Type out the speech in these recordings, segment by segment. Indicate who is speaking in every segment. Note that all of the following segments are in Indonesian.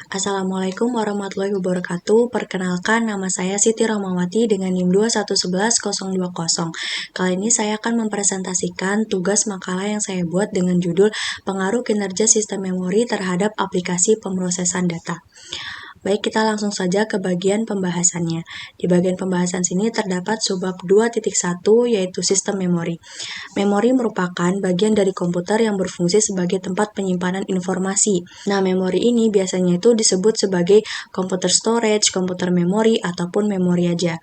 Speaker 1: Assalamualaikum warahmatullahi wabarakatuh. Perkenalkan, nama saya Siti Rahmawati dengan NIM 2111020. Kali ini saya akan mempresentasikan tugas makalah yang saya buat dengan judul Pengaruh Kinerja Sistem Memori Terhadap Aplikasi Pemrosesan Data. Baik, kita langsung saja ke bagian pembahasannya. Di bagian pembahasan sini terdapat subbab 2.1 yaitu sistem memori. Memori merupakan bagian dari komputer yang berfungsi sebagai tempat penyimpanan informasi. Nah, memori ini biasanya itu disebut sebagai komputer storage, komputer memori, ataupun memori aja.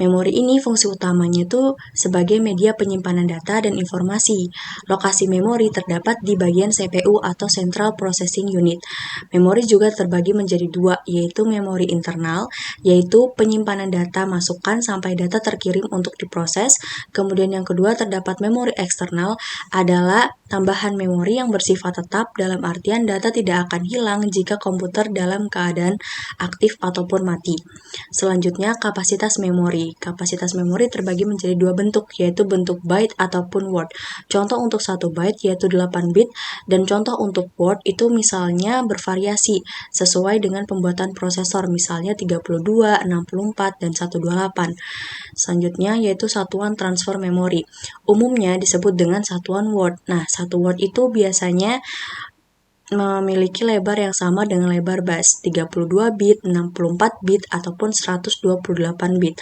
Speaker 1: Memori ini fungsi utamanya itu sebagai media penyimpanan data dan informasi. Lokasi memori terdapat di bagian CPU atau Central Processing Unit. Memori juga terbagi menjadi dua, yaitu memori internal, yaitu penyimpanan data masukan sampai data terkirim untuk diproses. Kemudian yang kedua terdapat memori eksternal, adalah tambahan memori yang bersifat tetap, dalam artian data tidak akan hilang jika komputer dalam keadaan aktif ataupun mati. Selanjutnya, kapasitas memori. Kapasitas memori terbagi menjadi dua bentuk, yaitu bentuk byte ataupun word. Contoh untuk 1 byte yaitu 8 bit, dan contoh untuk word itu misalnya bervariasi sesuai dengan pembuatan prosesor, misalnya 32, 64, dan 128. Selanjutnya yaitu satuan transfer memori. Umumnya disebut dengan satuan word. Nah, satu word itu biasanya memiliki lebar yang sama dengan lebar bus, 32 bit, 64 bit, ataupun 128 bit.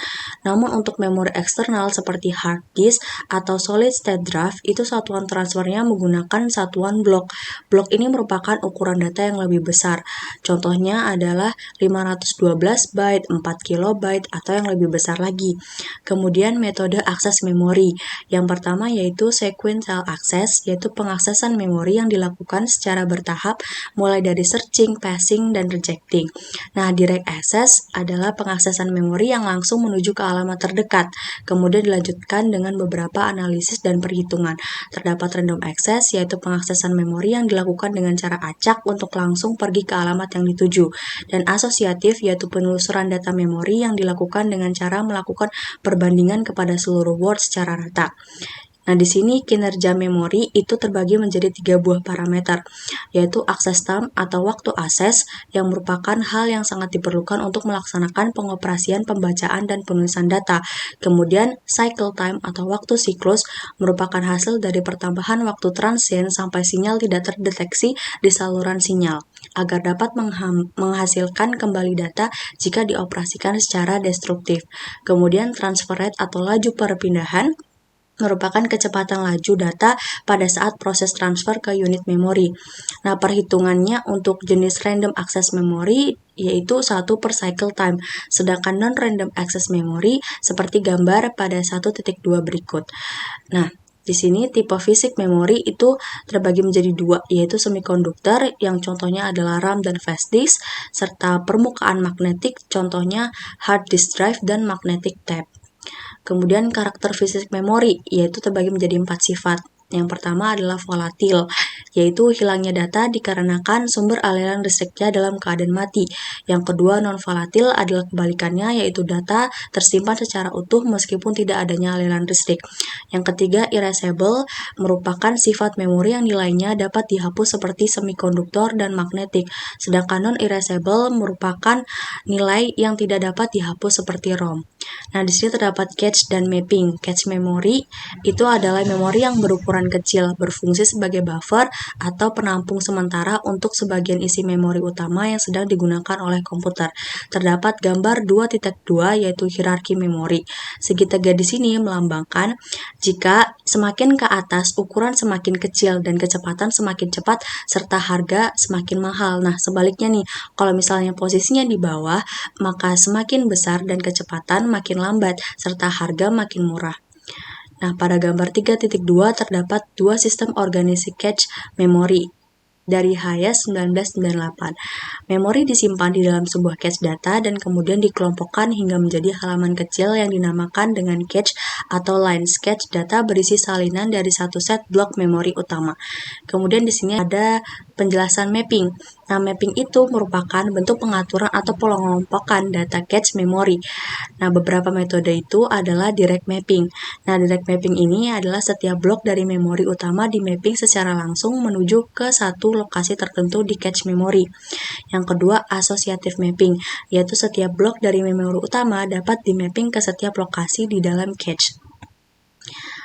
Speaker 1: Namun untuk memori eksternal seperti hard disk atau solid state drive, itu satuan transfernya menggunakan satuan blok. Blok ini merupakan ukuran data yang lebih besar. Contohnya adalah 512 byte, 4 kilobyte, atau yang lebih besar lagi. Kemudian metode akses memori. Yang pertama yaitu sequential access, yaitu pengaksesan memori yang dilakukan secara bertahap mulai dari searching, passing, dan rejecting. Nah, direct access adalah pengaksesan memori yang langsung menuju ke alamat terdekat, kemudian dilanjutkan dengan beberapa analisis dan perhitungan. Terdapat random access, yaitu pengaksesan memori yang dilakukan dengan cara acak untuk langsung pergi ke alamat yang dituju. Dan asosiatif, yaitu penelusuran data memori yang dilakukan dengan cara melakukan perbandingan kepada seluruh word secara rata. Nah, di sini kinerja memori itu terbagi menjadi 3 buah parameter, yaitu access time atau waktu akses yang merupakan hal yang sangat diperlukan untuk melaksanakan pengoperasian pembacaan dan penulisan data. Kemudian cycle time atau waktu siklus merupakan hasil dari pertambahan waktu transient sampai sinyal tidak terdeteksi di saluran sinyal, agar dapat menghasilkan kembali data jika dioperasikan secara destruktif. Kemudian transfer rate atau laju perpindahan merupakan kecepatan laju data pada saat proses transfer ke unit memori. Nah, perhitungannya untuk jenis random access memory yaitu 1 per cycle time, sedangkan non-random access memory seperti gambar pada 1.2 berikut. Nah, di sini tipe fisik memori itu terbagi menjadi 2, yaitu semikonduktor yang contohnya adalah RAM dan flash disk, serta permukaan magnetik, contohnya hard disk drive dan magnetic tape. Kemudian karakter fisik memori, yaitu terbagi menjadi 4 sifat. Yang pertama adalah volatil, yaitu hilangnya data dikarenakan sumber aliran listriknya dalam keadaan mati. Yang kedua non-volatil adalah kebalikannya, yaitu data tersimpan secara utuh meskipun tidak adanya aliran listrik. Yang ketiga erasable, merupakan sifat memori yang nilainya dapat dihapus seperti semikonduktor dan magnetik. Sedangkan non-erasable merupakan nilai yang tidak dapat dihapus seperti ROM. Nah, di sini terdapat cache dan mapping. Cache memory itu adalah memori yang berukuran kecil, berfungsi sebagai buffer atau penampung sementara untuk sebagian isi memori utama yang sedang digunakan oleh komputer. Terdapat gambar 2.2 yaitu hierarki memori. Segitiga di sini melambangkan jika semakin ke atas ukuran semakin kecil dan kecepatan semakin cepat serta harga semakin mahal. Nah, sebaliknya nih, kalau misalnya posisinya di bawah, maka semakin besar dan kecepatan makin lambat, serta harga makin murah. Nah, pada gambar 3.2 terdapat 2 sistem organisasi cache memori dari Hayes 1998. Memori disimpan di dalam sebuah cache data dan kemudian dikelompokkan hingga menjadi halaman kecil yang dinamakan dengan cache atau lines. Cache data berisi salinan dari satu set blok memori utama. Kemudian di sini ada penjelasan mapping. Nah, mapping itu merupakan bentuk pengaturan atau pengelompokan data cache memori. Nah, beberapa metode itu adalah direct mapping. Nah, direct mapping ini adalah setiap blok dari memori utama di mapping secara langsung menuju ke satu lokasi tertentu di cache memori. Yang kedua, associative mapping, yaitu setiap blok dari memori utama dapat di mapping ke setiap lokasi di dalam cache.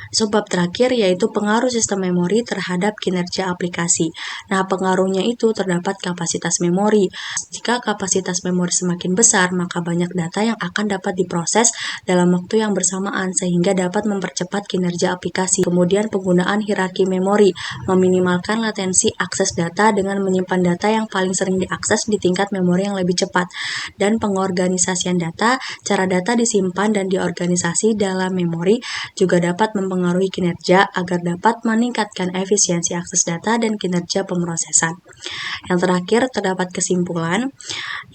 Speaker 1: Subbab terakhir yaitu pengaruh sistem memori terhadap kinerja aplikasi. Nah, pengaruhnya itu terdapat kapasitas memori. Jika kapasitas memori semakin besar, maka banyak data yang akan dapat diproses dalam waktu yang bersamaan sehingga dapat mempercepat kinerja aplikasi. Kemudian penggunaan hierarki memori, meminimalkan latensi akses data dengan menyimpan data yang paling sering diakses di tingkat memori yang lebih cepat. Dan pengorganisasian data, cara data disimpan dan diorganisasi dalam memori juga dapat mempengaruhi kinerja agar dapat meningkatkan efisiensi akses data dan kinerja pemrosesan. Yang terakhir, terdapat kesimpulan,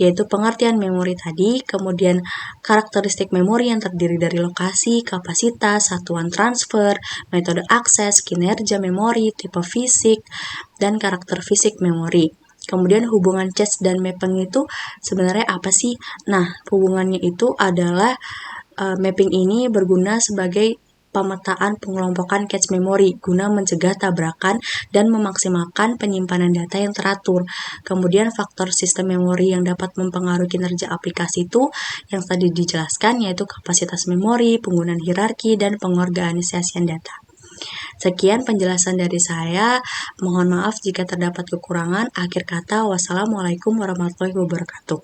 Speaker 1: yaitu pengertian memori tadi, kemudian karakteristik memori yang terdiri dari lokasi, kapasitas, satuan transfer, metode akses, kinerja memori, tipe fisik, dan karakter fisik memori. Kemudian hubungan cache dan mapping itu sebenarnya apa sih? Nah, hubungannya itu adalah mapping ini berguna sebagai pemetaan pengelompokan cache memori guna mencegah tabrakan dan memaksimalkan penyimpanan data yang teratur. Kemudian faktor sistem memori yang dapat mempengaruhi kinerja aplikasi itu yang tadi dijelaskan, yaitu kapasitas memori, penggunaan hierarki, dan pengorganisasian data. Sekian penjelasan dari saya. Mohon maaf jika terdapat kekurangan. Akhir kata, wassalamualaikum warahmatullahi wabarakatuh.